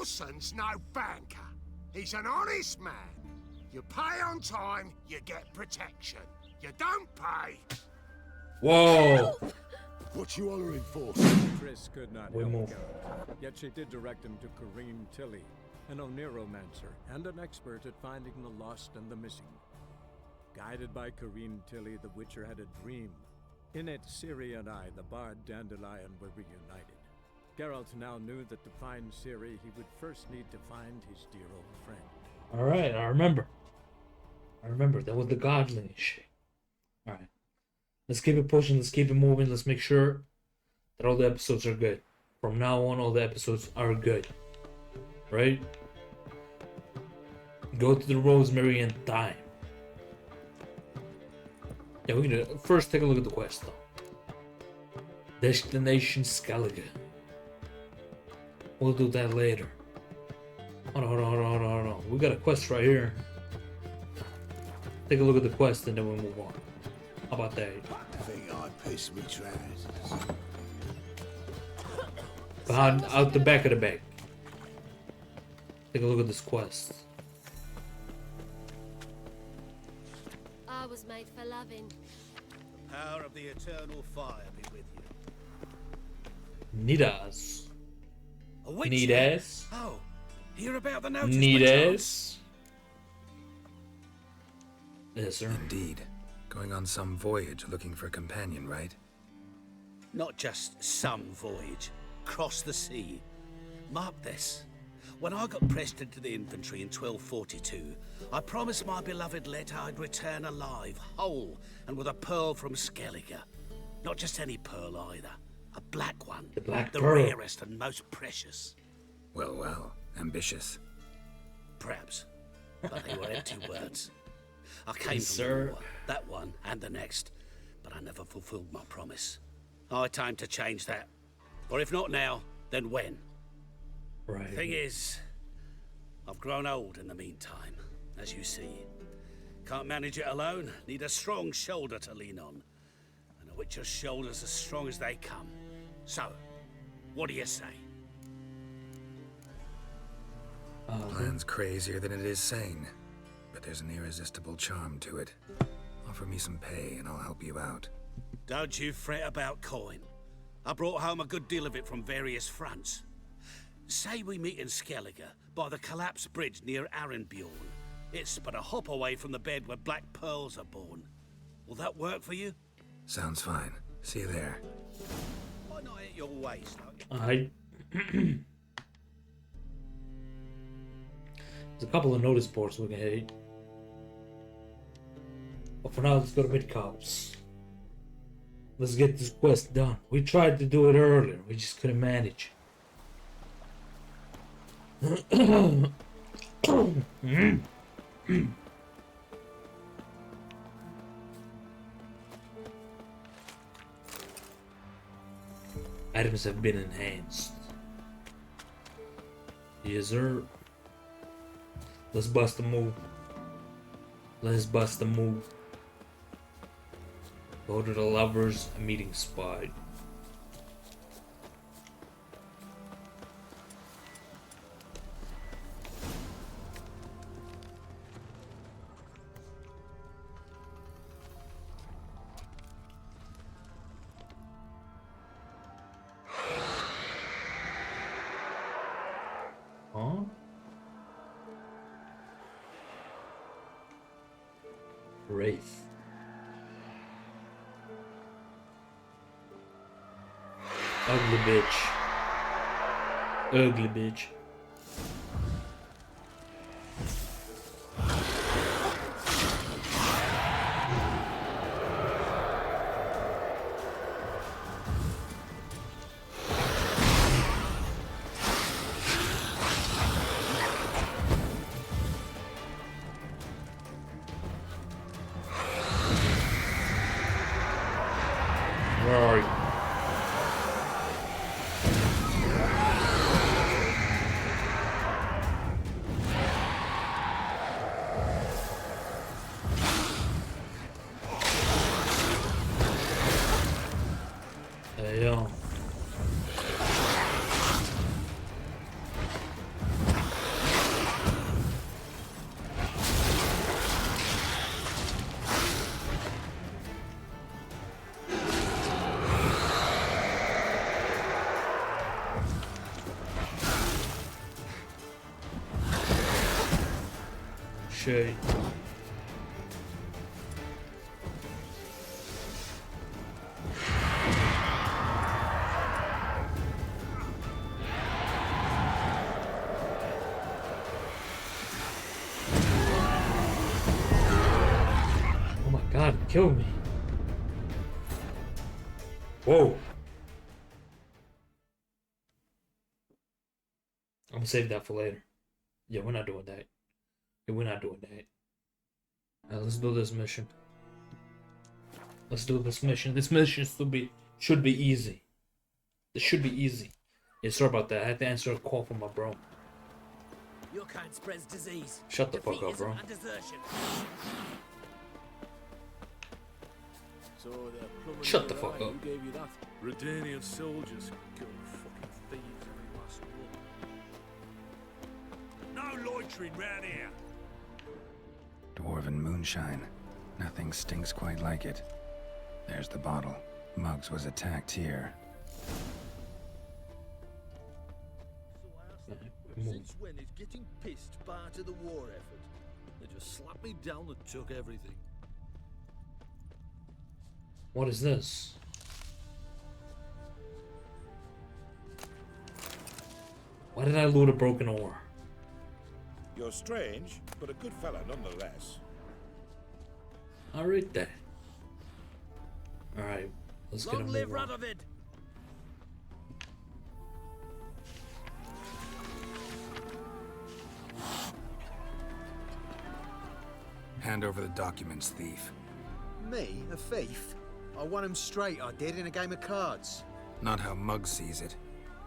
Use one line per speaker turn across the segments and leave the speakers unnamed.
Wilson's no banker. He's an honest man. You pay on time, you get protection. You don't pay.
Whoa!
What you hollering for?
Triss could not
We
help
move.
Geralt, yet she did direct him to Kareem Tilly, an Oniromancer and an expert at finding the lost and the missing. Guided by Kareem Tilly, the Witcher had a dream. In it, Ciri and I, the bard Dandelion, were reunited. Geralt now knew that to find Ciri, he would first need to find his dear old friend.
Alright, I remember. That was the godling shit. Alright. Let's keep it pushing, let's keep it moving, let's make sure that all the episodes are good. From now on, all the episodes are good. Right? Go to the Rosemary and Thyme. Yeah, we're gonna first take a look at the quest though. Destination Skellige. We'll do that later. Hold on. We got a quest right here. Take a look at the quest and then we'll move on. How about that?
I think I pissed me trousers.
Behind, out the back of the bag. Take a look at this quest.
I was made for loving.
The power of the eternal fire be with you.
Nidas.
A witch?
Nidas.
Oh, hear about the notice?
Nidas. Yes, sir.
Indeed. Going on some voyage looking for a companion, right?
Not just some voyage. Cross the sea. Mark this. When I got pressed into the infantry in 1242, I promised my beloved Letta I'd return alive, whole, and with a pearl from Skellige. Not just any pearl either. A black one.
The black
the
pearl.
rarest and most precious.
Well, ambitious.
Perhaps. But they were empty words. I came
Yes,
from
sir.
war, that one and the next, but I never fulfilled my promise. High time to change that. Or if not now, then when?
Right.
Thing is, I've grown old in the meantime, as you see. Can't manage it alone, need a strong shoulder to lean on. And a witcher's shoulder's as strong as they come. So, what do you say?
Plan's crazier than it is sane, but there's an irresistible charm to it. Offer me some pay and I'll help you out.
Don't you fret about coin. I brought home a good deal of it from various fronts. Say we meet in Skellige, by the collapsed bridge near Arenbjorn. It's but a hop away from the bed where black pearls are born. Will that work for you?
Sounds fine. See you there.
Why not at your waist?
Alright. There's a couple of notice boards we can hit. But for now, let's go to mid-cops. Let's get this quest done. We tried to do it earlier, we just couldn't manage. Items have been enhanced. Yes, sir. Let's bust a move. Go to the lovers meeting spot. Huh? Wraith. Ugly bitch. Ugly bitch. Where are you? shade. Oh my god, it killed me. Whoa. I'm gonna save that for later. Yeah, we're not doing that. Yeah, we're not doing that. Alright, let's do this mission. Let's do this mission. This mission should be easy. This should be easy. Yeah, sorry about that. I had to answer a call from my bro.
Your kind spreads disease.
Shut the fuck up, bro.
And desertion.
So the plumber
Shut the
in
fuck
your eye,
up.
Who gave you that? Redanian soldiers. Go fucking thieves, every last one. No loitering round here.
Dwarven moonshine. Nothing stinks quite like it. There's the bottle. Muggs was attacked here.
Since when is getting pissed part of the war effort? They just slapped me down and took everything.
What is this? Why did I loot a broken ore?
You're strange, but a good fella nonetheless.
I'll read that. Alright, let's get a
Long
move
live
on.
Radovid!
Hand over the documents, thief.
Me? A thief? I won him straight, I did, in a game of cards.
Not how Muggs sees it.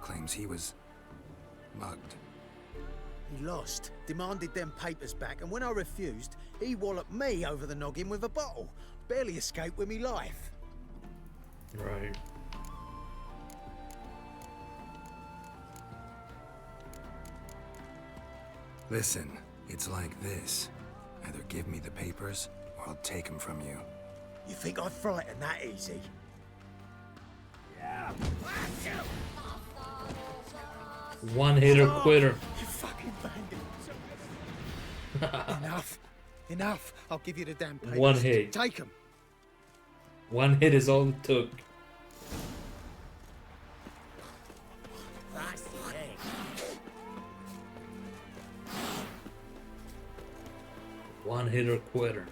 Claims he was mugged.
He lost, demanded them papers back, and when I refused, he walloped me over the noggin with a bottle. Barely escaped with me life.
Right.
Listen, it's like this. Either give me the papers, or I'll take them from you.
You think I'd frighten that easy?
One hitter quitter.
You fucking bandit. Enough. Enough. I'll give you the damn papers.
One hit.
Take them.
One hit is all it took.
That's the egg.
One hitter quitter.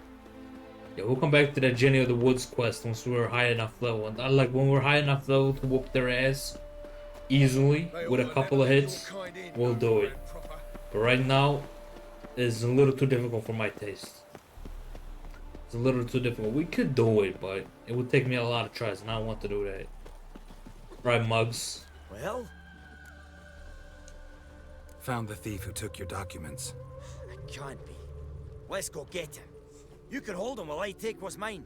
Yeah, we'll come back to that Jenny of the Woods quest once we're high enough level. And like when we're high enough level to whoop their ass easily with a couple of hits, we'll do it. But right now, it's a little too difficult for my taste. It's a little too difficult. We could do it, but it would take me a lot of tries, and I don't want to do that. Right, Muggs?
Well,
Found the thief who took your documents.
it can't be. Let's go get him. You can hold him while I take what's mine.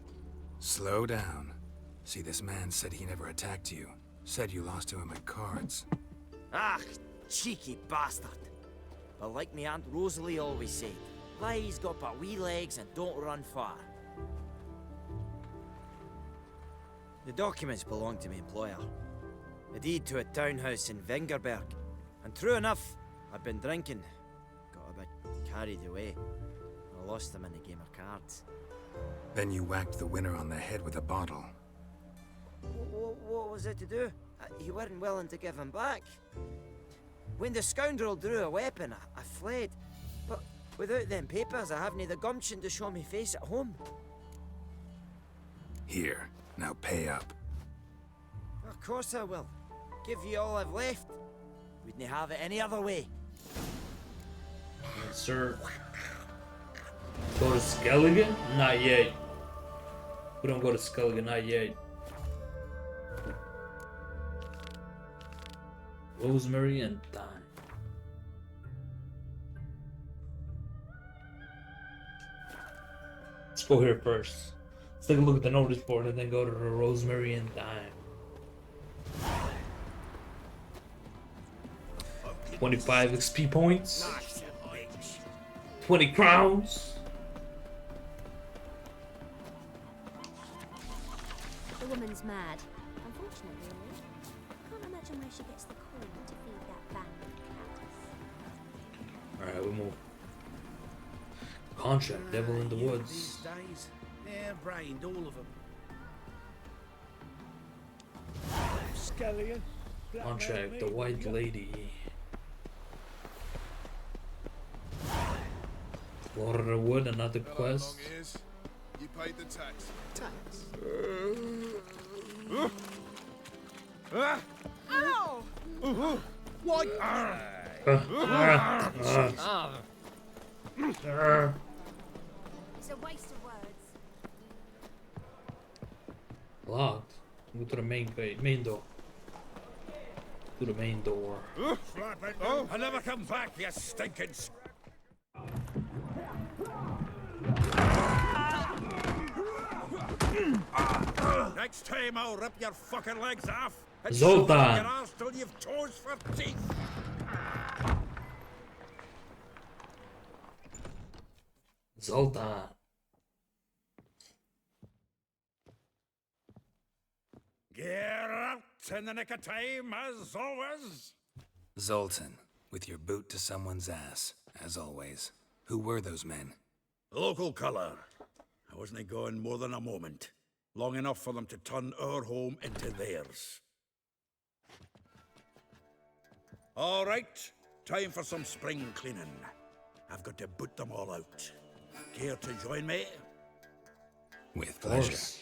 Slow down. See, this man said he never attacked you. Said you lost to him at cards.
Ah, cheeky bastard. But like me Aunt Rosalie always said, lies got but wee legs and don't run far. The documents belong to my employer. A deed to a townhouse in Vengerberg. And true enough, I've been drinking. Got a bit carried away. I lost them in a game of cards.
Then you whacked the winner on the head with a bottle.
What was it to do? You weren't willing to give him back. When the scoundrel drew a weapon, I fled. But without them papers, I haven't the gumption to show me face at home.
Here, now pay up.
Of course I will. Give you all I've left. Wouldn't have it any other way.
Yes, sir. Go to Skelligan? Not yet. We don't go to Skelligan, not yet. Rosemary and thyme. Let's go here first. Let's take a look at the notice board and then go to the rosemary and thyme. 25 XP points. 20 crowns.
The woman's mad. Unfortunately, really. Can't imagine where she gets the coin to feed that band of cats.
Alright, we move. Contract, Devil in the
These
Woods.
days, hair-brained, all of them.
Scallion.
Contract, The White Lady. Lord of the Wood, another quest.
You paid the tax.
Tax?
Ow!
What?
It's a waste of words.
Locked. Go to the main door. To the main door.
I never come back, you stinking... Next time I'll rip your fucking legs off and
Zoltan.
shove your arse till you've toes for teeth.
Zoltan.
Get out in the nick of time, as always.
Zoltan, with your boot to someone's ass, as always. Who were those men?
Local colour. I wasn't gone more than a moment. Long enough for them to turn our home into theirs. All right, time for some spring cleaning. I've got to boot them all out. Care to join me?
With pleasure.
Since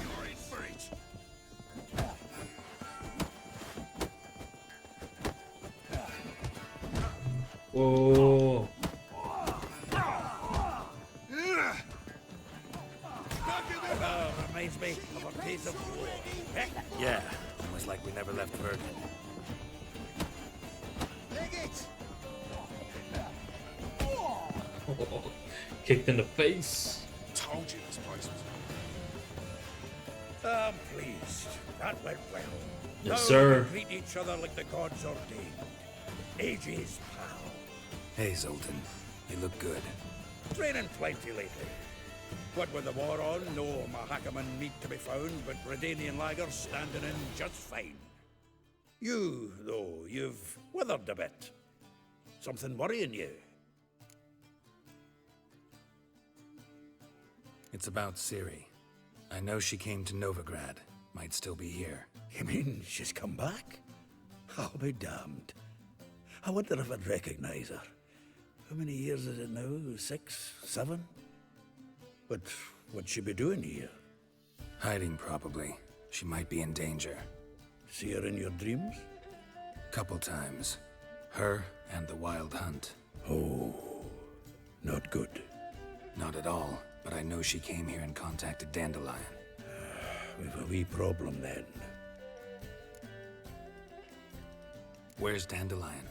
you're in for it.
Whoa.
Reminds me of a piece of war.
Yeah, almost like we never left Bergen.
Kicked in the face.
Told you this place was...
I'm pleased. That went well.
Yes,
now
sir.
we can treat each other like the gods ordained. Ages, pal.
Hey, Zoltan. You look good.
Training plenty lately. What with the war on, no Mahakaman meat to be found, but Redanian lagers standing in just fine. You, though, you've withered a bit. Something worrying you?
It's about Ciri. I know she came to Novigrad. Might still be here.
You mean she's come back? I'll be damned. I wonder if I'd recognize her. How many years is it now? 6, 7? But what'd she be doing here?
Hiding, probably. She might be in danger.
See her in your dreams?
Couple times. Her and the Wild Hunt.
Oh, not good.
Not at all, but I know she came here and contacted Dandelion.
We've a wee problem then.
Where's Dandelion?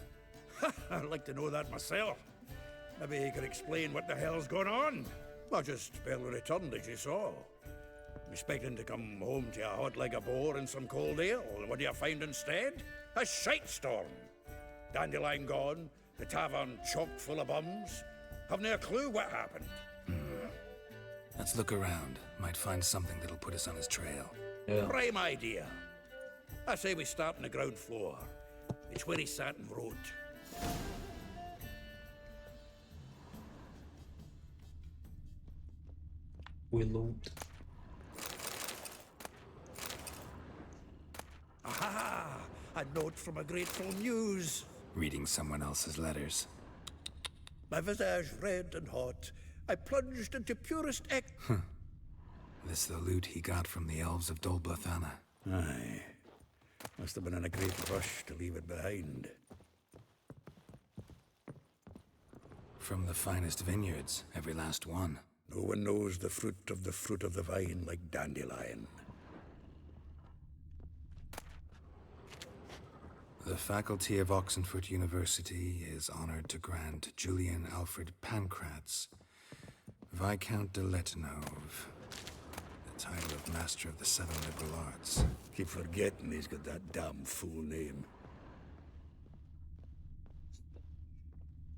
I'd like to know that myself. Maybe he could explain what the hell's going on. I just barely returned, as you saw. I'm expecting to come home to a hot leg of boar and some cold ale, and what do you find instead? A shite storm. Dandelion gone, the tavern chock full of bums. Haven't a clue what happened.
Let's look around. Might find something that'll put us on his trail.
Yeah.
Prime idea. I say we start on the ground floor. It's where he sat and wrote.
We loot.
Aha! A note from a grateful muse.
Reading someone else's letters.
My visage red and hot, I plunged into purest
This the loot he got from the elves of Dol Blathanna.
Aye. Must have been in a great rush to leave it behind.
From the finest vineyards, every last one.
No one knows the fruit of the vine like Dandelion.
The faculty of Oxenfurt University is honored to grant Julian Alfred Pancratz, Viscount de Letenove, the title of Master of the Seven Liberal Arts.
Keep forgetting he's got that damn fool name.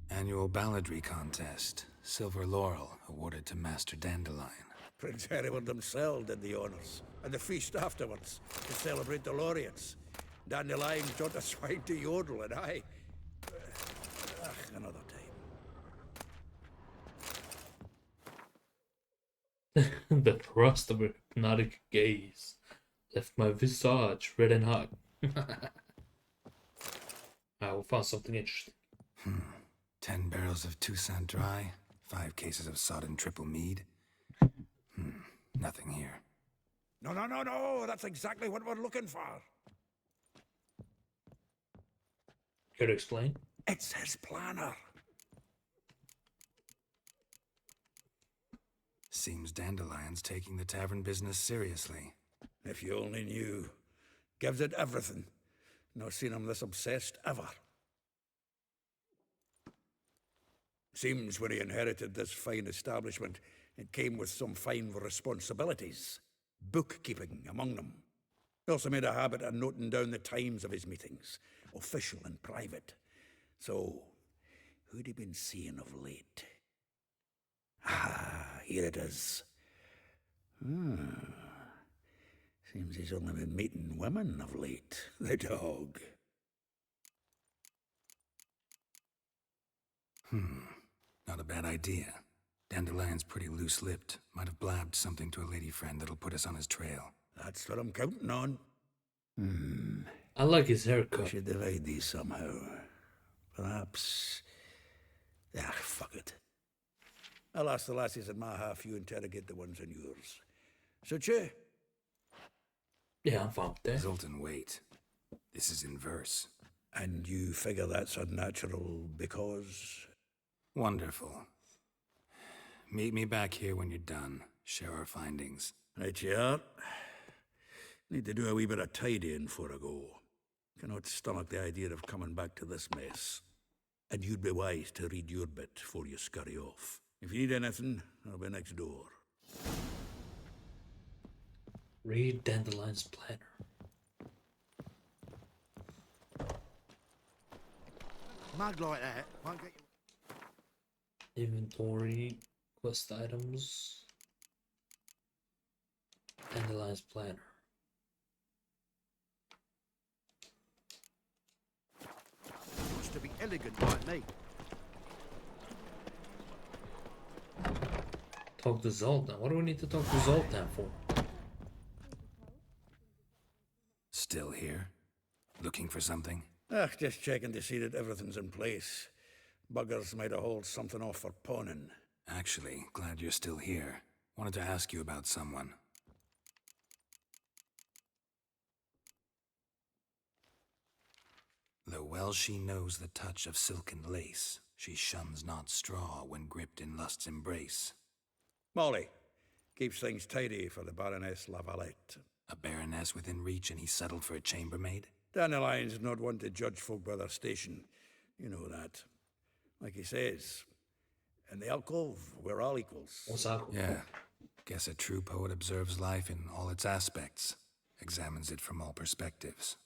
Annual balladry contest. Silver Laurel awarded to Master Dandelion.
Prince Hereward himself did the honors, and the feast afterwards to celebrate the laureates. Dandelion taught the swine to yodel, and another time.
The thrust of her hypnotic gaze left my visage red and hot. I will find something interesting.
10 barrels of Toussaint Dry, 5 cases of sodden triple mead. Nothing here.
No, no, no, no! That's exactly what we're looking for!
Care to explain?
It's his planner!
Seems Dandelion's taking the tavern business seriously.
If you only knew. Gives it everything. Not seen him this obsessed ever. Seems when he inherited this fine establishment, it came with some fine responsibilities. Bookkeeping among them. He also made a habit of noting down the times of his meetings, official and private. So, who'd he been seeing of late? Ah, here it is. Seems he's only been meeting women of late, the dog.
Not a bad idea. Dandelion's pretty loose-lipped. Might have blabbed something to a lady friend that'll put us on his trail.
That's what I'm counting on.
I like his
We
haircut.
should divide these somehow. Perhaps... fuck it. I'll ask the lassies in my half, you interrogate the ones in yours. Suit you?
Yeah, I'm fine with that.
Zoltan, wait. This is in verse.
And you figure that's unnatural because...
Wonderful. Meet me back here when you're done. Share our findings.
Right you are. Need to do a wee bit of tidying before I go. Cannot stomach the idea of coming back to this mess. And you'd be wise to read your bit before you scurry off. If you need anything, I'll be next door.
Read Dandelion's planner.
Mug like that won't get you.
Inventory, quest items, Dandelion's planner.
Wants to be elegant like me.
Talk to Zoltan. What do we need to talk to Zoltan for?
Still here? Looking for something?
Just checking to see that everything's in place. Buggers might have hauled something off for pawning.
Actually, glad you're still here. Wanted to ask you about someone. Though well she knows the touch of silken lace, she shuns not straw when gripped in lust's embrace.
Molly, keeps things tidy for the Baroness Lavalette.
A baroness within reach and he settled for a chambermaid?
Dandelion's not one to judge folk by their station. You know that. Like he says, in the alcove, we're all equals.
What's that?
Yeah. Guess a true poet observes life in all its aspects, examines it from all perspectives.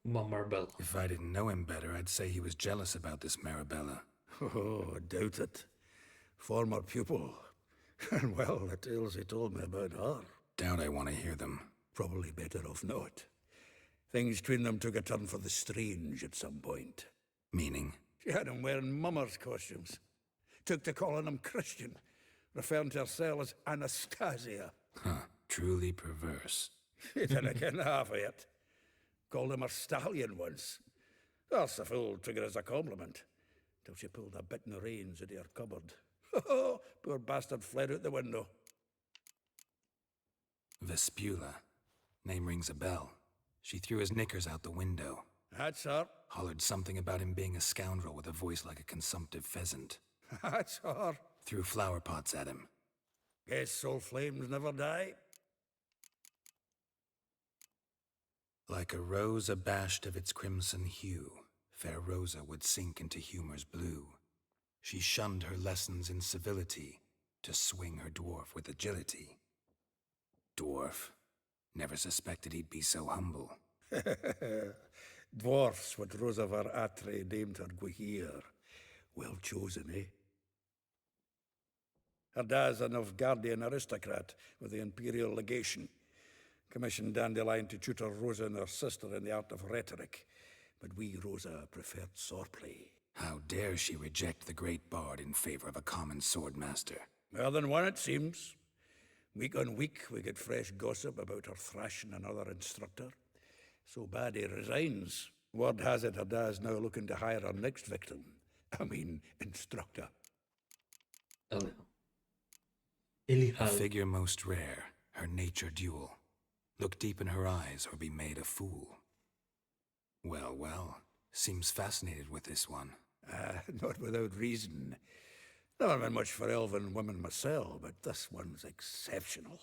Marabella.
If I didn't know him better, I'd say he was jealous about this Marabella.
Oh, I doubt it. Former pupil. And well, the tales he told me about her.
Doubt I want to hear them.
Probably better off not. Things between them took a turn for the strange at some point.
Meaning?
She had him wearing mummers' costumes. Took to calling him Christian, referring to herself as Anastasia.
Huh. Truly perverse.
He didn't get half of it. Called him a stallion once. That's the fool took it as a compliment. Till she pulled a bit in the reins into her cupboard. Oh, poor bastard fled out the window.
Vespula. Name rings a bell. She threw his knickers out the window.
That's her.
Hollered something about him being a scoundrel with a voice like a consumptive pheasant.
That's her.
Threw flower pots at him.
Guess soul flames never die.
Like a rose abashed of its crimson hue, fair Rosa would sink into humor's blue. She shunned her lessons in civility, to swing her dwarf with agility. Dwarf. Never suspected he'd be so humble.
Dwarfs what Rosa var Atre named her Guihir. Well chosen, eh? Her dad's a Novgardian aristocrat with the Imperial Legation. Commissioned Dandelion to tutor Rosa and her sister in the art of rhetoric. But we, Rosa, preferred swordplay.
How dare she reject the great bard in favor of a common swordmaster?
More than one, it seems. Week on week, we get fresh gossip about her thrashing another instructor. So bad he resigns. Word has it her dad's now looking to hire her next victim. I mean, instructor.
A figure most rare, her nature dual. Look deep in her eyes or be made a fool. Well, well, seems fascinated with this one.
Not without reason. Never been much for elven women myself, but this one's exceptional.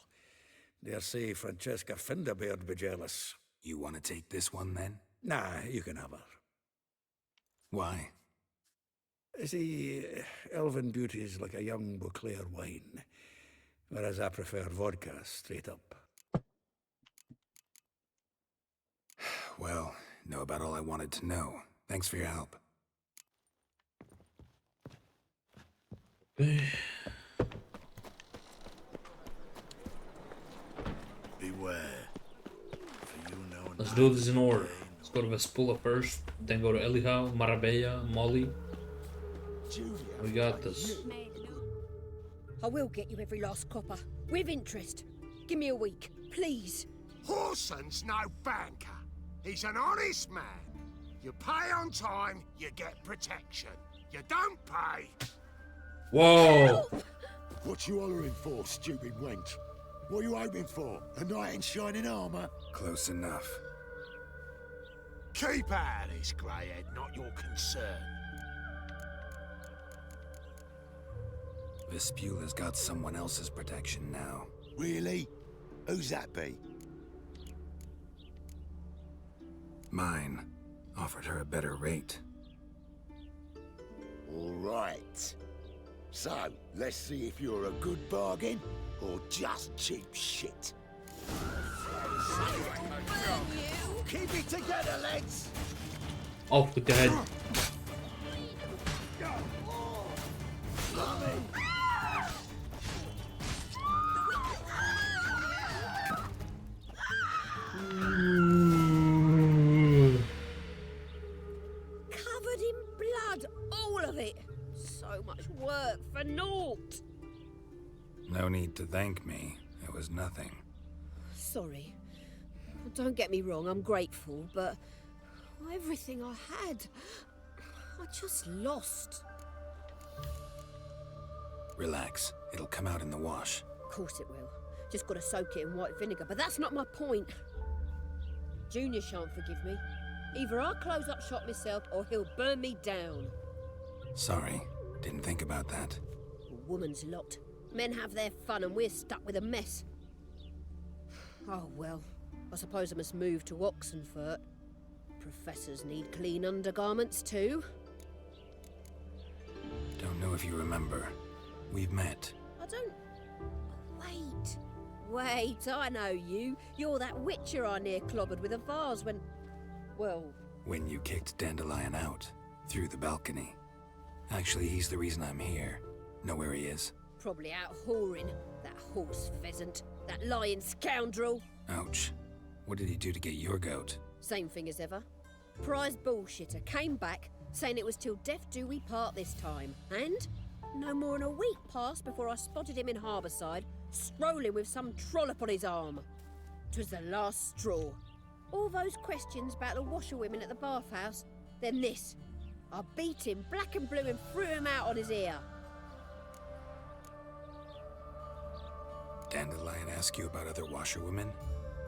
Dare say Francesca Finderbeard be jealous.
You want to take this one, then?
Nah, you can have her.
Why?
See, elven beauty's like a young Beauclair wine, whereas I prefer vodka straight up.
Well, know about all I wanted to know. Thanks for your help.
Beware. For you know
Let's do this in order. Let's go to Vespula first, then go to Elihau, Marbella, Molly. We got this.
I will get you every last copper, with interest. Give me a week, please.
Horson's no banker. He's an honest man. You pay on time, you get protection. You don't pay.
Whoa!
What you hollering for, stupid wench? What you hoping for? A knight in shining armor?
Close enough.
Keep out of this, greyhead, not your concern.
Vespula's got someone else's protection now.
Really? Who's that be?
Mine. Offered her a better rate.
All right. So, let's see if you're a good bargain or just cheap shit. Keep it together, lads!
Off with the head.
Covered in blood, all of it. So much work for naught.
No need to thank me. It was nothing.
Sorry. Don't get me wrong, I'm grateful, but everything I had, I just lost.
Relax. It'll come out in the wash.
Of course it will. Just gotta soak it in white vinegar, but that's not my point. Junior shan't forgive me. Either I'll close up shop myself or he'll burn me down.
Sorry. Didn't think about that.
A woman's lot. Men have their fun and we're stuck with a mess. Oh well, I suppose I must move to Oxenfurt. Professors need clean undergarments too.
Don't know if you remember. We've met.
I don't... Wait, I know you. You're that witcher I near clobbered with a vase when... Well...
When you kicked Dandelion out. Through the balcony. Actually, he's the reason I'm here. Know where he is?
Probably out whoring. That horse pheasant. That lying scoundrel.
Ouch. What did he do to get your goat?
Same thing as ever. Prize bullshitter came back, saying it was till death do we part this time. And no more than a week passed before I spotted him in Harbourside, strolling with some trollop on his arm. 'Twas the last straw. All those questions about the washerwomen at the bathhouse, then this. I beat him black and blue and threw him out on his ear.
Dandelion ask you about other washerwomen?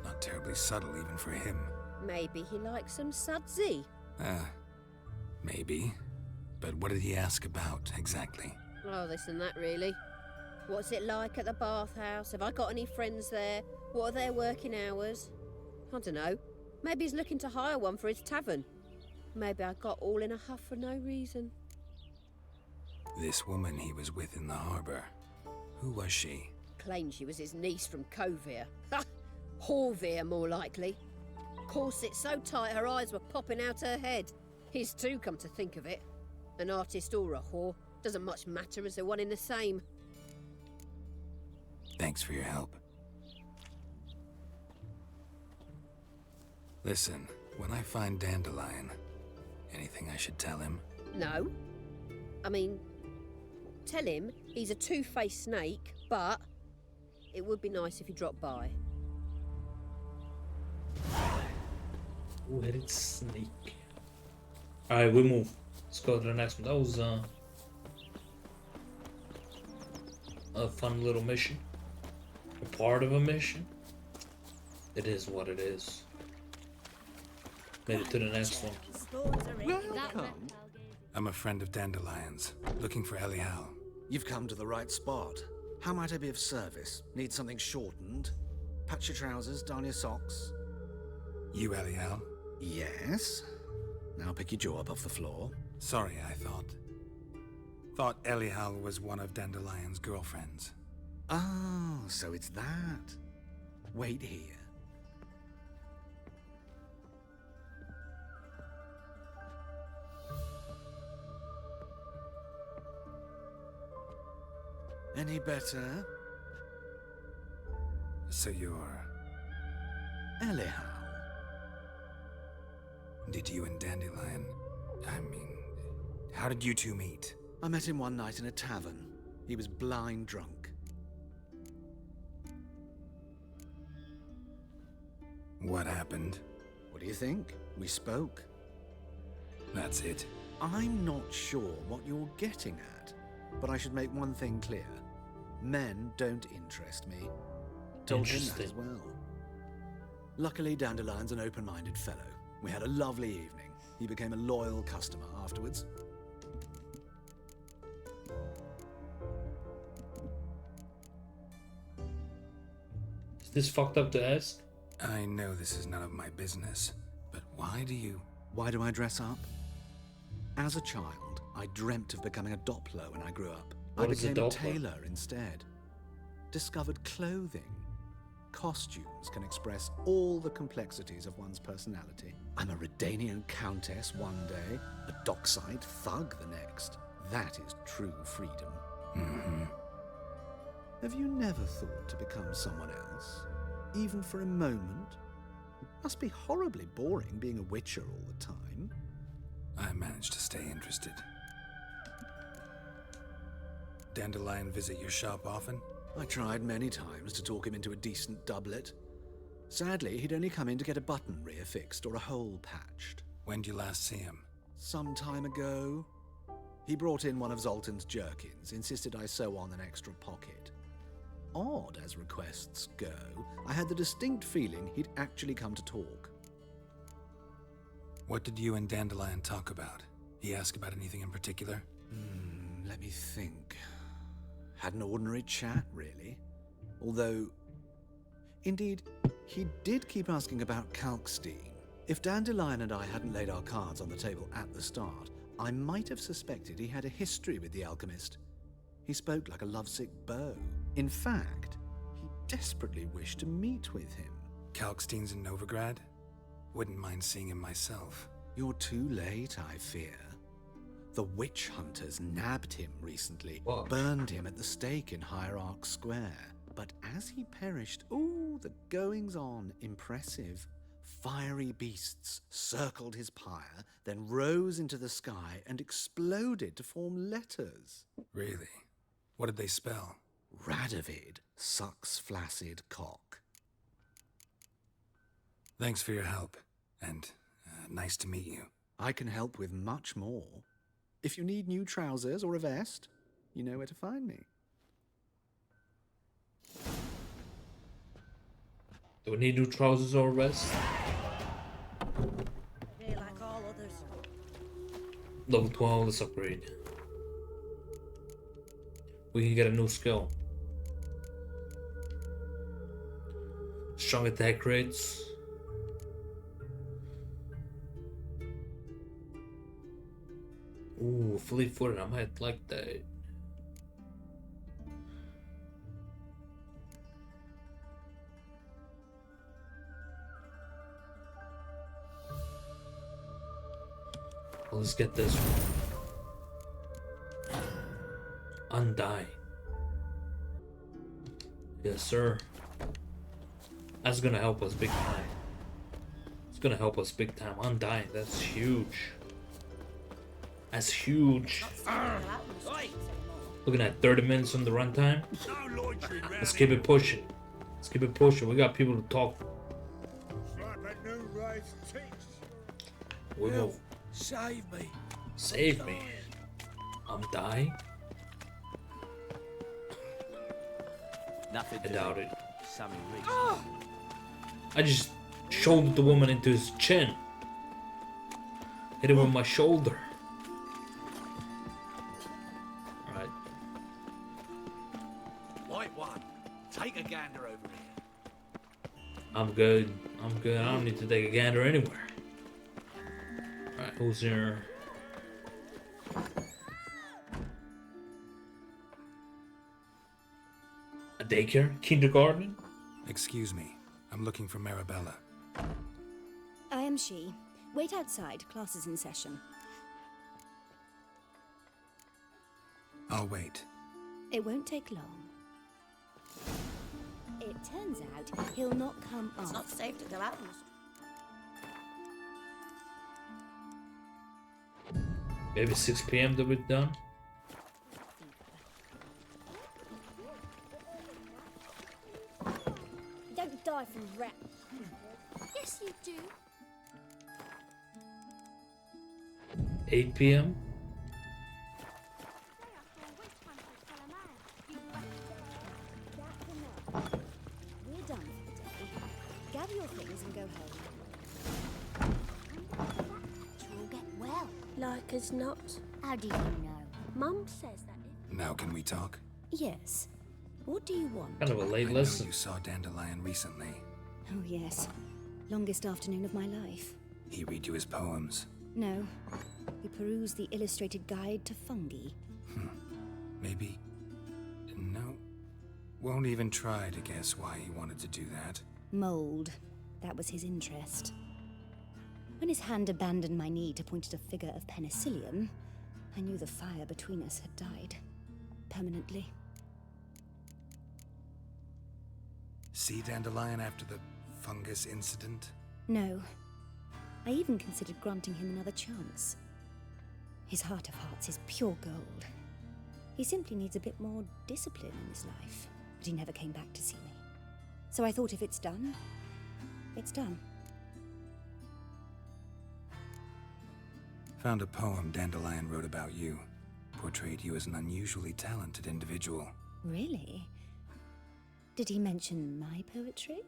Not terribly subtle even for him.
Maybe he likes some sudsy.
Maybe. But what did he ask about, exactly?
Oh, this and that, really. What's it like at the bathhouse? Have I got any friends there? What are their working hours? I don't know. Maybe he's looking to hire one for his tavern. Maybe I got all in a huff for no reason.
This woman he was with in the harbour. Who was she?
Claimed she was his niece from Kovir. Ha! Horvir, more likely. Corset so tight her eyes were popping out her head. His too, come to think of it. An artist or a whore. Doesn't much matter as they're one in the same.
Thanks for your help. Listen, when I find Dandelion, anything I should tell him?
No. I mean, tell him he's a two-faced snake, but it would be nice if you dropped by.
Where did sneak? Alright, we move. Let's go to the next one. That was a fun little mission. A part of a mission. It is what it is. Made it to the next one.
Welcome.
I'm a friend of Dandelion's, looking for Elial.
You've come to the right spot. How might I be of service? Need something shortened? Patch your trousers, darn your socks.
You Elial?
Yes. Now pick your jaw up off the floor.
Sorry, I thought Elial was one of Dandelion's girlfriends.
Oh, so it's that. Wait here. Any better?
So you're...
Elial.
Did you and Dandelion... I mean... How did you two meet?
I met him one night in a tavern. He was blind drunk.
What happened?
What do you think? We spoke.
That's it.
I'm not sure what you're getting at, but I should make one thing clear. Men don't interest me. Told him that as well. Luckily, Dandelion's an open-minded fellow. We had a lovely evening. He became a loyal customer afterwards.
Is this fucked up to ask?
I know this is none of my business, but why do you...
Why do I dress up? As a child, I dreamt of becoming a Doppler when I grew up. I became a tailor instead. Discovered clothing. Costumes can express all the complexities of one's personality. I'm a Redanian countess one day, a dockside thug the next. That is true freedom.
Mm-hmm.
Have you never thought to become someone else? Even for a moment? It must be horribly boring being a witcher all the time.
I managed to stay interested. Dandelion visit your shop often?
I tried many times to talk him into a decent doublet. Sadly, he'd only come in to get a button reaffixed or a hole patched.
When did you last see him?
Some time ago. He brought in one of Zoltan's jerkins, insisted I sew on an extra pocket. Odd as requests go, I had the distinct feeling he'd actually come to talk.
What did you and Dandelion talk about? He ask about anything in particular?
Let me think. Had an ordinary chat, really. Although, indeed, he did keep asking about Kalkstein. If Dandelion and I hadn't laid our cards on the table at the start, I might have suspected he had a history with the alchemist. He spoke like a lovesick beau. In fact, he desperately wished to meet with him.
Kalkstein's in Novigrad? Wouldn't mind seeing him myself.
You're too late, I fear. The witch hunters nabbed him recently, burned him at the stake in Hierarch Square. But as he perished, ooh, the goings-on, impressive. Fiery beasts circled his pyre, then rose into the sky and exploded to form letters.
Really? What did they spell?
Radovid sucks flaccid cock.
Thanks for your help, and nice to meet you.
I can help with much more. If you need new trousers or a vest, you know where to find me.
Do we need new trousers or a vest?
They like all others.
Level 12, let's upgrade. We can get a new skill. Strong attack rates. Ooh, fleet-footed, I might like that. Well, let's get this one. Undying. Yes, sir. That's gonna help us big time. It's gonna help us big time. Undying, that's huge. That's huge. Looking at 30 minutes on the runtime. Let's keep it pushing. Let's keep it pushing. We got people to talk. We will.
Save me.
Save me. I'm dying.
Nothing.
I doubt it.
Something rich.
I just shouldered the woman into his chin. Hit him with my shoulder. Alright.
White one. Take a gander over here.
I'm good. I'm good. I don't need to take a gander anywhere. Alright, who's here? A daycare? Kindergarten?
Excuse me. I'm looking for Marabella.
I am she. Wait outside. Class is in session.
I'll wait.
It won't take long. It turns out he'll not come off.
It's not safe to go out.
Maybe 6 PM to be done.
Don't die from rat.
Yes, you do.
8 PM?
We're done for the day. Gather your things and go home.
You'll get well.
Like as not.
How do you know?
Mum says that.
Now can we talk?
Yes. What do you want?
Kind of a late
I
lesson.
know you saw Dandelion recently.
Oh, yes. Longest afternoon of my life.
He read you his poems.
No. He perused the illustrated guide to fungi.
Maybe. No. Won't even try to guess why he wanted to do that.
Mold. That was his interest. When his hand abandoned my knee to point at a figure of penicillium, I knew the fire between us had died. Permanently.
See Dandelion after the fungus incident?
No. I even considered granting him another chance. His heart of hearts is pure gold. He simply needs a bit more discipline in his life. But he never came back to see me. So I thought if it's done, it's done.
Found a poem Dandelion wrote about you. Portrayed you as an unusually talented individual.
Really? Did he mention my poetry?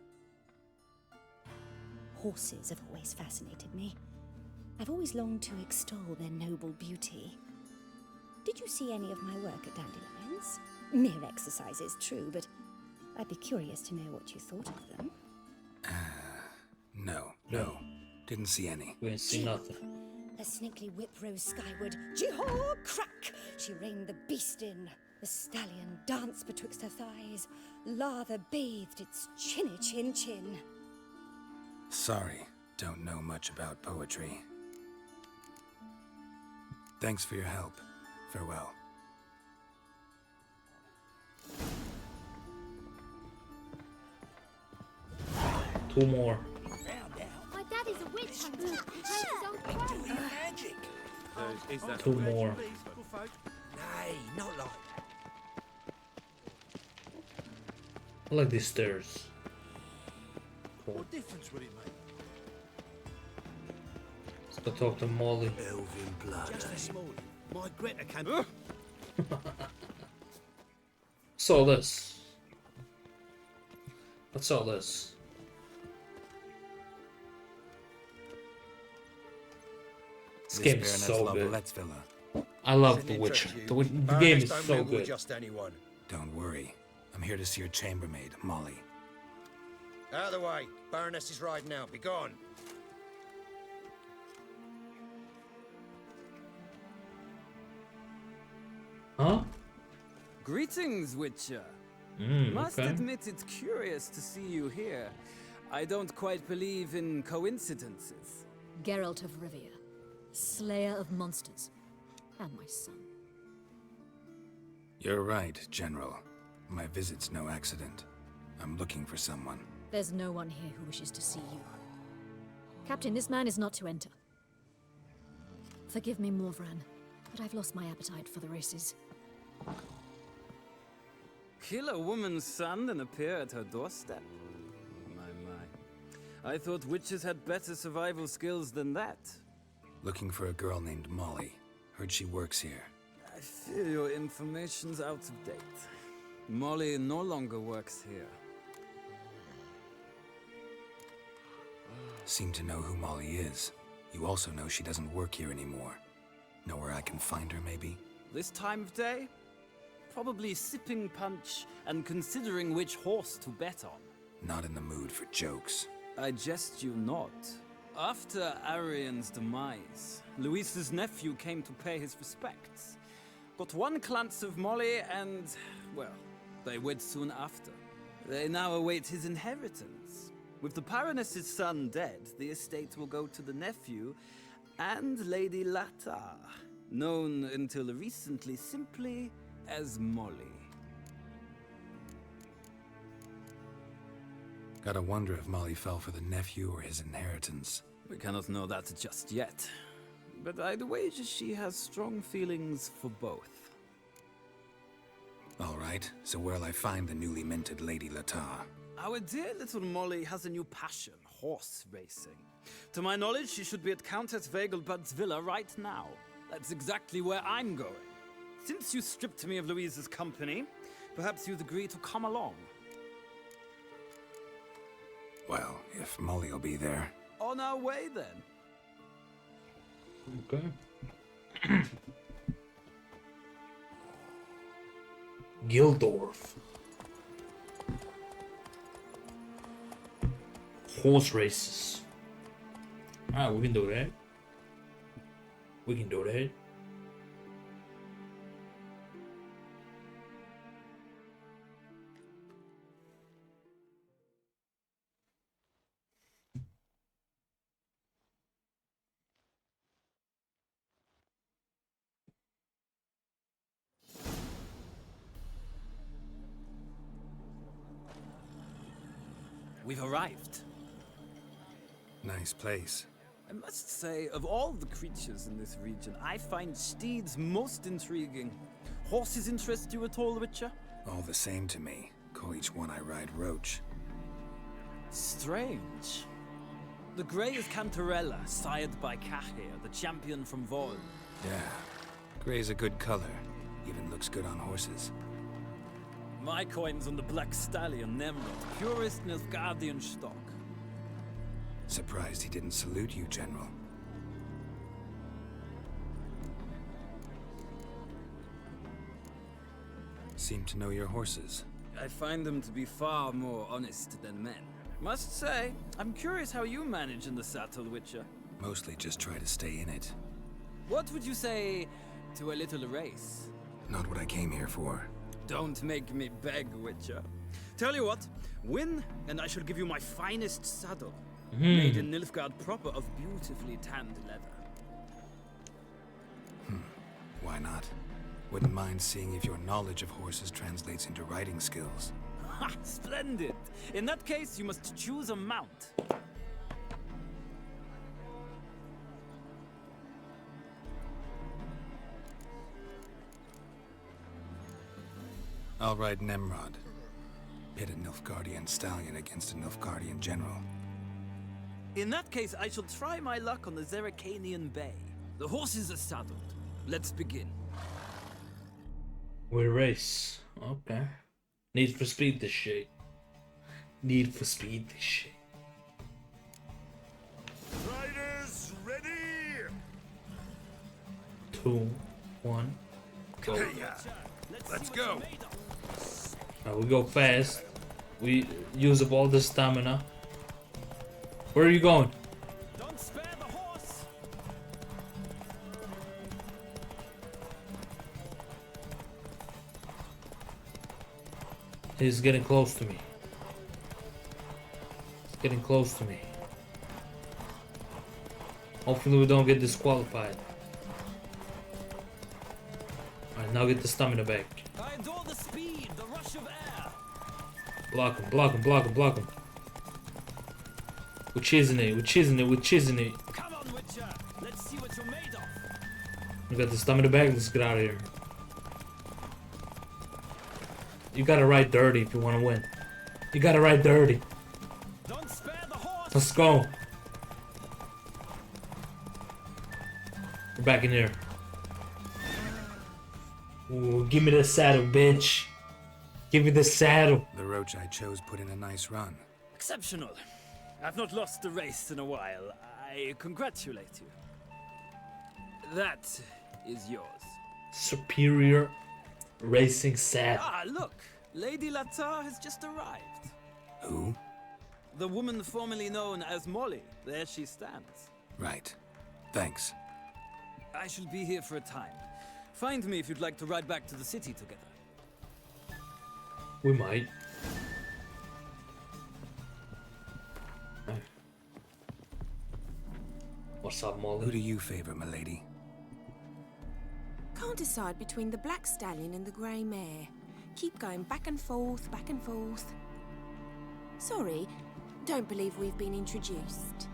Horses have always fascinated me. I've always longed to extol their noble beauty. Did you see any of my work at Dandelions? Mere exercises, true, but I'd be curious to know what you thought of them.
No. Didn't see any.
We ain't see nothing.
A snaky whip rose skyward. Jee-haw, crack! She reined the beast in. The stallion danced betwixt her thighs. Lather bathed its chinny chin.
Sorry, don't know much about poetry. Thanks for your help. Farewell.
Two more.
My daddy's a witch hunter. He takes his own crown.
Magic.
Is that
Two more.
Nay, not like.
I like these stairs. Cool.
What difference would it make?
Let's go talk to Molly.
Elven blood.
Just this morning, my Greta came.
What's all this? What's all this? This game is so good. I love The Witcher. The game is so good.
Just anyone.
Don't worry. I'm here to see your chambermaid, Molly.
Out of the way. Baroness is riding out. Be gone.
Huh?
Greetings, Witcher. Must
Okay.
admit it's curious to see you here. I don't quite believe in coincidences.
Geralt of Rivia, slayer of monsters, and my son.
You're right, General. My visit's no accident. I'm looking for someone.
There's no one here who wishes to see you. Captain, this man is not to enter. Forgive me, Morvran, but I've lost my appetite for the races.
Kill a woman's son and appear at her doorstep? My. I thought witches had better survival skills than that.
Looking for a girl named Molly. Heard she works here.
I fear your information's out of date. Molly no longer works here.
Seem to know who Molly is. You also know she doesn't work here anymore. Know where I can find her, maybe?
This time of day? Probably sipping punch and considering which horse to bet on.
Not in the mood for jokes.
I jest you not. After Arian's demise, Luis's nephew came to pay his respects. Got one glance of Molly and, well, they wed soon after. They now await his inheritance. With the Baroness's son dead, the estate will go to the nephew and Lady Latar, known until recently simply as Molly.
Gotta wonder if Molly fell for the nephew or his inheritance.
We cannot know that just yet, but I'd wager she has strong feelings for both.
All right, so where'll I find the newly minted Lady Latar?
Our dear little Molly has a new passion, horse racing. To my knowledge, she should be at Countess Vegelbud's villa right now. That's exactly where I'm going. Since you stripped me of Louise's company, perhaps you'd agree to come along.
Well, if Molly will be there.
On our way, then.
Okay. Gildorf. Horse races. Ah, we can do that. We can do that.
We've arrived.
Nice place.
I must say, of all the creatures in this region, I find steeds most intriguing. Horses interest you at all, Witcher?
All the same to me. Call each one I ride Roach.
Strange. The grey is Cantarella, sired by Cahir, the champion from Vol.
Yeah. Gray's a good color. Even looks good on horses.
My coin's on the Black Stallion, Nemrod, purest Nilfgaardian stock.
Surprised he didn't salute you, General. Seem to know your horses.
I find them to be far more honest than men. Must say, I'm curious how you manage in the saddle, Witcher.
Mostly just try to stay in it.
What would you say to a little race?
Not what I came here for.
Don't make me beg, Witcher. Tell you what, win, and I shall give you my finest saddle. Made in Nilfgaard proper of beautifully tanned leather.
Why not? Wouldn't mind seeing if your knowledge of horses translates into riding skills.
Ha! Splendid! In that case, you must choose a mount.
I'll ride Nemrod. Pit a Nilfgaardian stallion against a Nilfgaardian general.
In that case, I shall try my luck on the Zeracanian Bay. The horses are saddled. Let's begin.
We race. Okay. Need for speed this shit. Need for speed this shit.
Riders ready!
2, 1, go.
Hey, let's go.
We go fast. We use up all the stamina. Where are you going?
Don't spare the horse.
He's getting close to me. He's getting close to me. Hopefully we don't get disqualified. Alright, now get the stamina back.
I adore the speed, the rush of air.
Block him, block him, block him, block him. We're chising it, we're chising it, we're chising it.
Come on, Witcher. Let's see what you're made of.
We got the stamina back, let's get out of here. You gotta ride dirty if you wanna win. You gotta ride dirty.
Don't spare the horse.
Let's go. We're back in here. Ooh, give me the saddle, bitch. Give me the saddle.
The roach I chose put in a nice run.
Exceptional. I've not lost a race in a while. I congratulate you. That is yours.
Superior racing saddle.
Ah, look. Lady Latar has just arrived.
Who?
The woman formerly known as Molly. There she stands.
Right. Thanks.
I shall be here for a time. Find me if you'd like to ride back to the city together.
We might. What's up, Molly?
Who do you favor, milady?
Can't decide between the black stallion and the grey mare. Keep going back and forth, back and forth. Sorry, don't believe we've been introduced.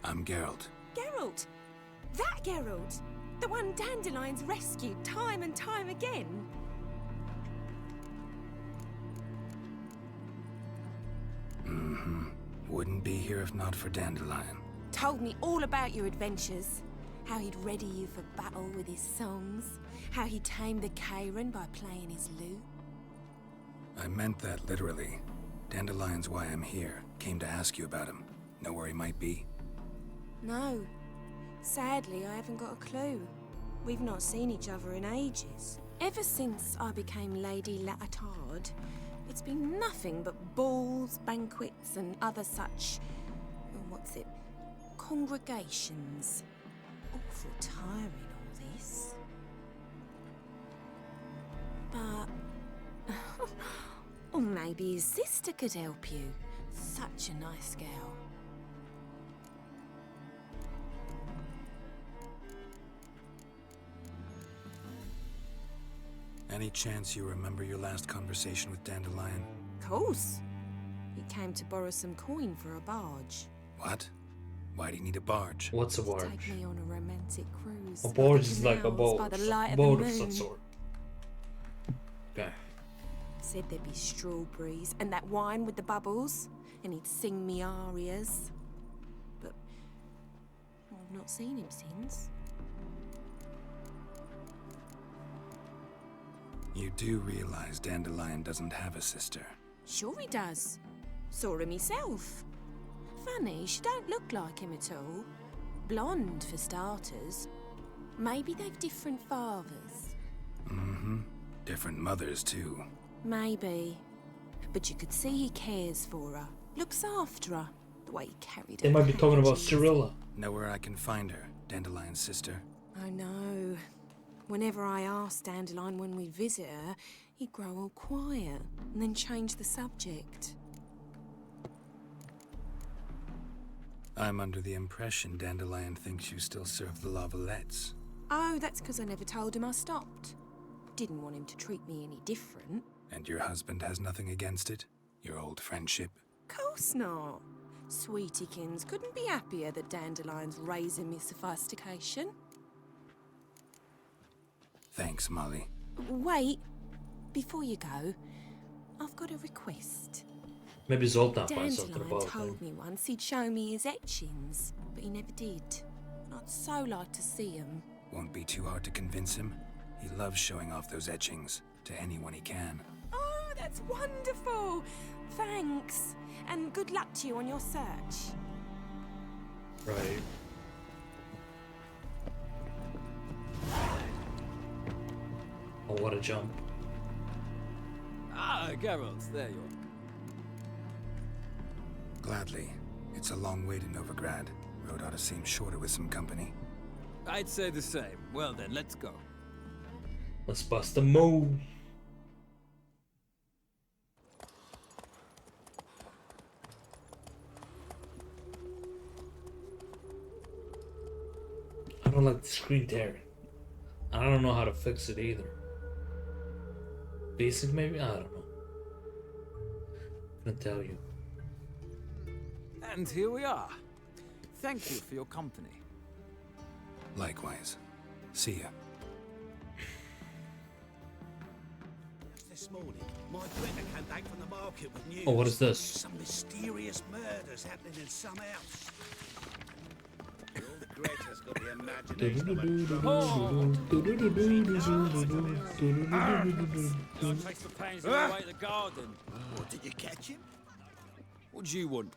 I'm Geralt.
Geralt! That Geralt! The one Dandelion's rescued time and time again.
Mm-hmm. Wouldn't be here if not for Dandelion.
Told me all about your adventures. How he'd ready you for battle with his songs. How he tamed the Karen by playing his lute.
I meant that literally. Dandelion's why I'm here. Came to ask you about him. Know where he might be?
No. Sadly, I haven't got a clue. We've not seen each other in ages. Ever since I became Lady Latard, it's been nothing but balls, banquets, and other such... congregations. Awful tiring, all this. But... or maybe his sister could help you. Such a nice girl.
Any chance you remember your last conversation with Dandelion?
Course. He came to borrow some coin for a barge.
What? Why do you need a barge?
What's a
Take
barge?
me on a romantic cruise.
A barge is like a
canals
boat.
by the light
Boat
of
of
the
some
moon.
sort. Okay.
Said there'd be strawberries and that wine with the bubbles, and he'd sing me arias. But I've not seen him since.
You do realize Dandelion doesn't have a sister.
Sure he does. Saw him myself. Funny, she don't look like him at all. Blonde, for starters. Maybe they've different fathers.
Mm-hmm. Different mothers, too.
Maybe. But you could see he cares for her. Looks after her. The way he carried her.
They might be talking about
packages.
Cirilla.
Know where I can find her, Dandelion's sister?
I know. Whenever I asked Dandelion when we'd visit her, he'd grow all quiet and then change the subject.
I'm under the impression Dandelion thinks you still serve the Lavalettes.
Oh, that's because I never told him I stopped. Didn't want him to treat me any different.
And your husband has nothing against it? Your old friendship?
Course not. Sweetiekins couldn't be happier that Dandelion's raising me sophistication.
Thanks, Molly.
Wait, before you go, I've got a request.
Maybe Zoltan finds something
Dandelion
about
told
him.
me once he'd show me his etchings, but he never did. I'd so like to see them.
Won't be too hard to convince him. He loves showing off those etchings to anyone he can.
Oh, that's wonderful! Thanks, and good luck to you on your search.
Right. Oh, what a jump.
Ah, Geralt, there you are.
Gladly. It's a long way to Novigrad. Road ought to seem shorter with some company.
I'd say the same. Well then, let's go.
Let's bust a move. I don't like the screen tearing. I don't know how to fix it either. Basic maybe? I don't know. Couldn't tell you.
And here we are. Thank you for your company.
Likewise. See ya.
This
this morning. My brother came back from the market with news.
Oh, what is this?
Some mysterious murders happening in some house. Old Greta's got the imagination of a
Don't taste the pains of the way to the garden.
What, did you catch him?
What do you want?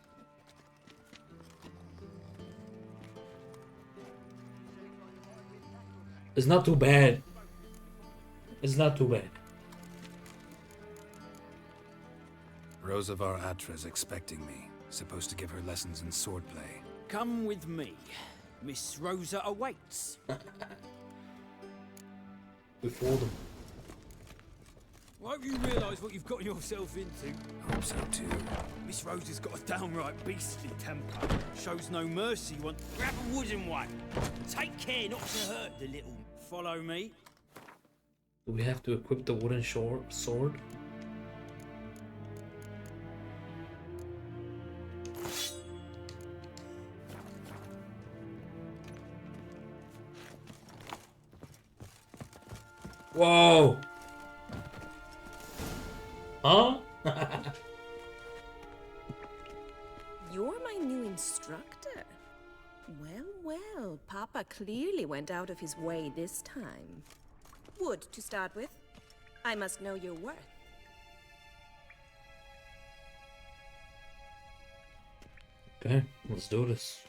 It's not too bad. It's not too bad.
Rosavar Atra's expecting me. Supposed to give her lessons in swordplay.
Come with me. Miss Rosa awaits.
Before them.
Won't you realise what you've got yourself into?
Hope so too.
Miss Rosa's got a downright beastly temper. Shows no mercy. Grab a wooden one. Take care not to hurt the little. Follow me.
Do we have to equip the wooden sword? Whoa! Huh?
You're my new instructor. Well, well, Papa clearly went out of his way this time. Wood, to start with. I must know your worth.
Okay, let's do this.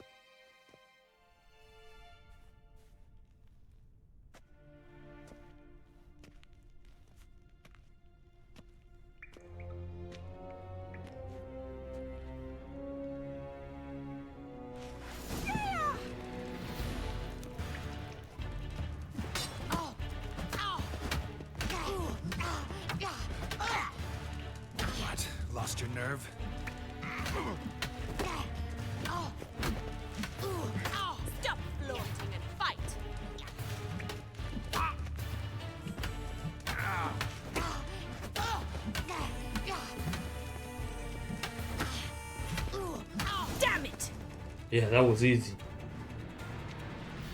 What? Lost your nerve?
Stop flaunting and fight! Damn it!
Yeah, that was easy.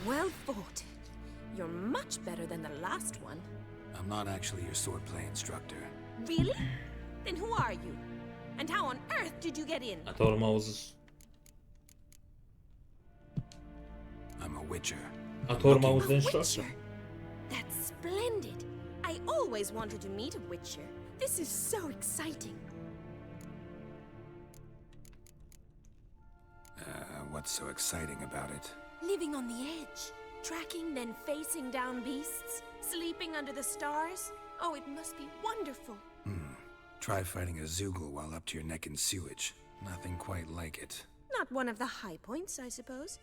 Well fought. You're much better than the last one.
I'm not actually your swordplay instructor.
Really? Then who are you? And how on earth did you get in?
I told him I was.
I'm a witcher.
I told him I was the
A
instructor.
witcher? That's splendid. I always wanted to meet a witcher. This is so exciting.
What's so exciting about it?
Living on the edge. Tracking, then facing down beasts. Sleeping under the stars. Oh, it must be wonderful.
Try fighting a Zoogle while up to your neck in sewage. Nothing quite like it.
Not one of the high points, I suppose.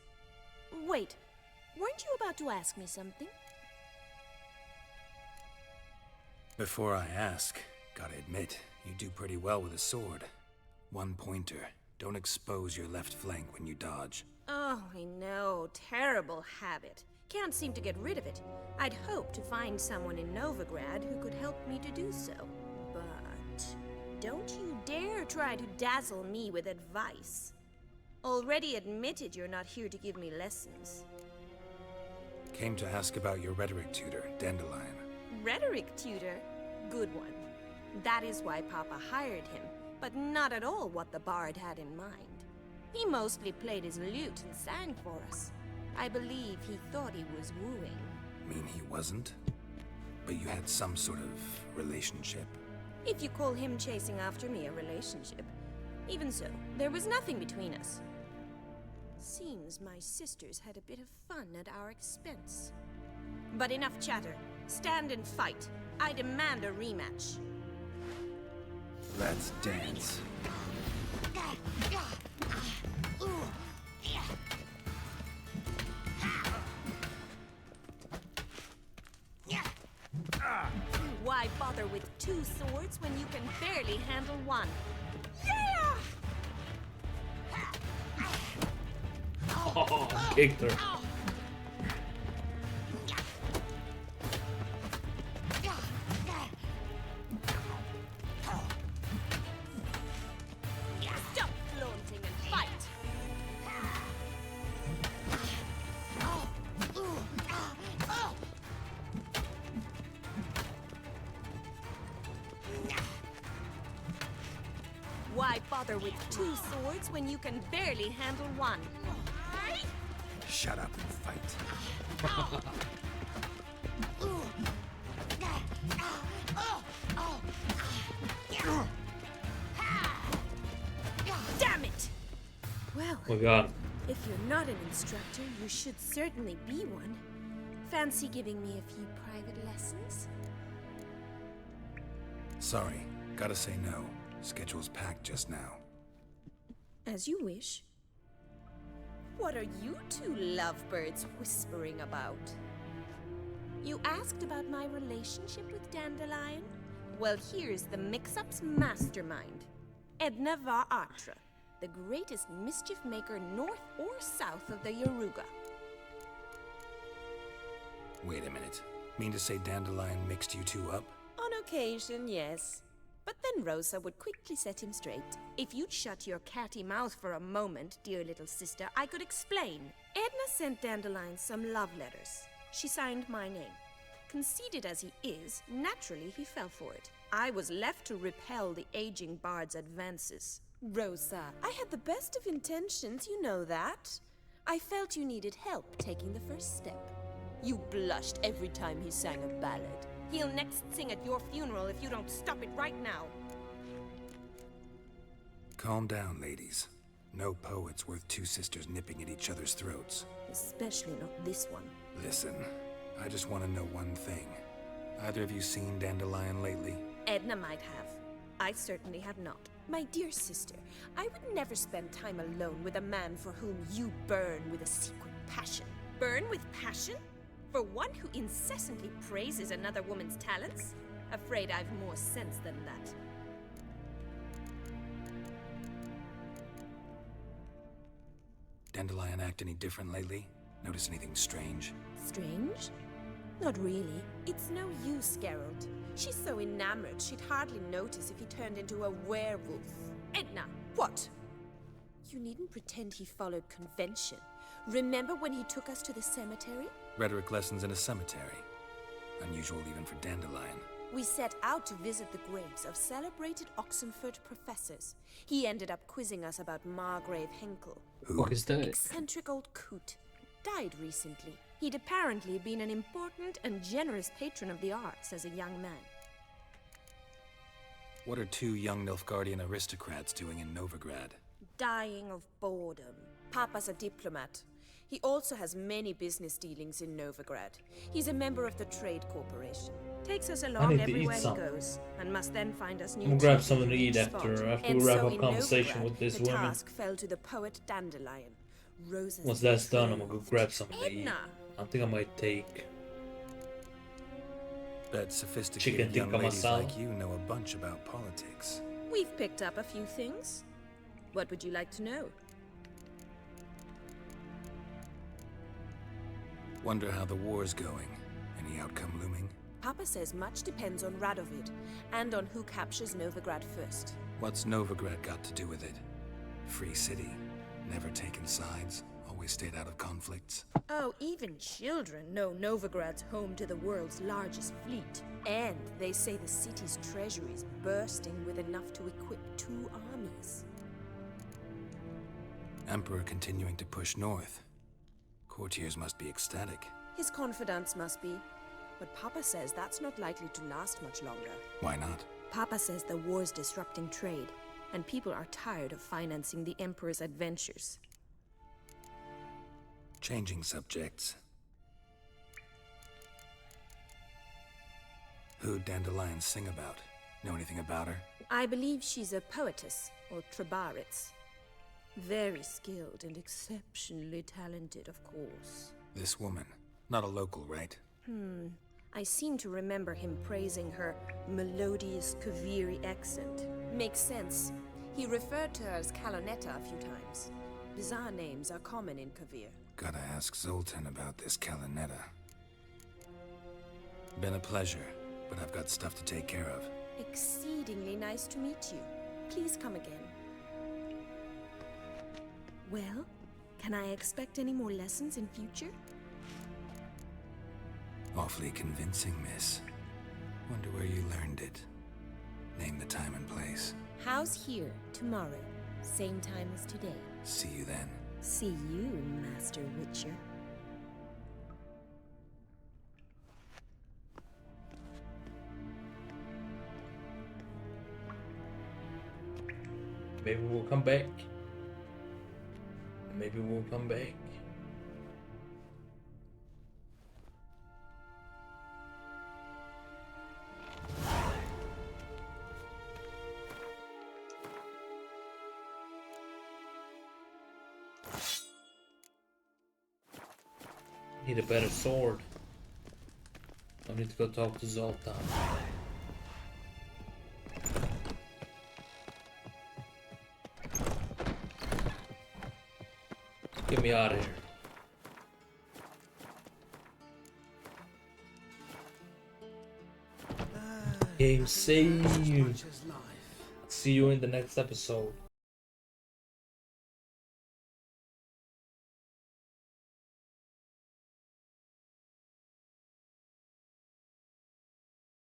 Wait, weren't you about to ask me something?
Before I ask, gotta admit, you do pretty well with a sword. One pointer. Don't expose your left flank when you dodge.
Oh, I know. Terrible habit. Can't seem to get rid of it. I'd hoped to find someone in Novigrad who could help me to do so. But don't you dare try to dazzle me with advice. Already admitted you're not here to give me lessons.
Came to ask about your rhetoric tutor, Dandelion.
Rhetoric tutor? Good one. That is why Papa hired him, but not at all what the bard had in mind. He mostly played his lute and sang for us. I believe he thought he was wooing.
Mean he wasn't? But you had some sort of relationship.
If you call him chasing after me a relationship. Even so, there was nothing between us. Seems my sisters had a bit of fun at our expense. But enough chatter. Stand and fight. I demand a rematch.
Let's dance.
Why bother with two swords when you can barely handle one? Yeah!
Oh, kicked her.
Stop flaunting and fight! bother with 2 swords when you can barely handle one?
Shut up and fight.
Damn it! Well,
Oh my god.
if you're not an instructor, you should certainly be one. Fancy giving me a few private lessons?
Sorry, gotta say no. Schedule's packed just now.
As you wish. What are you two lovebirds whispering about? You asked about my relationship with Dandelion? Well, here's the mix-up's mastermind. Edna Va Atra, the greatest mischief maker north or south of the Yaruga.
Wait a minute. Mean to say Dandelion mixed you two up?
On occasion, yes. But then Rosa would quickly set him straight. If you'd shut your catty mouth for a moment, dear little sister, I could explain. Edna sent Dandelion some love letters. She signed my name. Conceited as he is, naturally he fell for it. I was left to repel the aging bard's advances. Rosa, I had the best of intentions, you know that. I felt you needed help taking the first step. You blushed every time he sang a ballad. He'll next sing at your funeral if you don't stop it right now.
Calm down, ladies. No poet's worth 2 sisters nipping at each other's throats.
Especially not this one.
Listen, I just want to know one thing. Either of you seen Dandelion lately?
Edna might have. I certainly have not. My dear sister, I would never spend time alone with a man for whom you burn with a secret passion. Burn with passion? For one who incessantly praises another woman's talents? Afraid I've more sense than that.
Dandelion act any different lately? Notice anything strange?
Strange? Not really. It's no use, Geralt. She's so enamored she'd hardly notice if he turned into a werewolf. Edna, what? You needn't pretend he followed convention. Remember when he took us to the cemetery?
Rhetoric lessons in a cemetery. Unusual even for Dandelion.
We set out to visit the graves of celebrated Oxenford professors. He ended up quizzing us about Margrave Henkel.
What is that?
Eccentric old coot. Died recently. He'd apparently been an important and generous patron of the arts as a young man.
What are 2 young Nilfgaardian aristocrats doing in Novigrad?
Dying of boredom. Papa's a diplomat. He also has many business dealings in Novigrad. He's a member of the Trade Corporation. Takes us along everywhere he goes, and must then find us new.
I'm gonna grab something to eat
spot.
after
And
we wrap
so
up
in
conversation
Novigrad,
with this
the
woman.
task fell to the poet Dandelion. Rosa's
Once that's done, I'm gonna go grab something to eat.
Edna.
I think I might take
Bet sophisticated
chicken
young
tikka
ladies
masala.
like you know a bunch about politics.
We've picked up a few things. What would you like to know?
Wonder how the war's going. Any outcome looming?
Papa says much depends on Radovid, and on who captures Novigrad first.
What's Novigrad got to do with it? Free city. Never taken sides. Always stayed out of conflicts.
Oh, even children know Novigrad's home to the world's largest fleet. And they say the city's treasury's bursting with enough to equip 2 armies.
Emperor continuing to push north. Courtiers must be ecstatic.
His confidants must be. But Papa says that's not likely to last much longer.
Why not?
Papa says the war's disrupting trade, and people are tired of financing the Emperor's adventures.
Changing subjects. Who'd Dandelion sing about? Know anything about her?
I believe she's a poetess, or Trebaritz. Very skilled and exceptionally talented, of course.
This woman. Not a local, right?
I seem to remember him praising her melodious Kaviri accent. Makes sense. He referred to her as Kalonetta a few times. Bizarre names are common in Kavir.
Gotta ask Zoltan about this Kalonetta. Been a pleasure, but I've got stuff to take care of.
Exceedingly nice to meet you. Please come again. Well, can I expect any more lessons in future?
Awfully convincing, miss. Wonder where you learned it. Name the time and place.
House here, tomorrow. Same time as today.
See you then.
See you, Master Witcher.
Maybe we'll come back. Maybe we'll come back. Need a better sword. I need to go talk to Zoltan. Get me out of here. Game saved. See you in the next episode.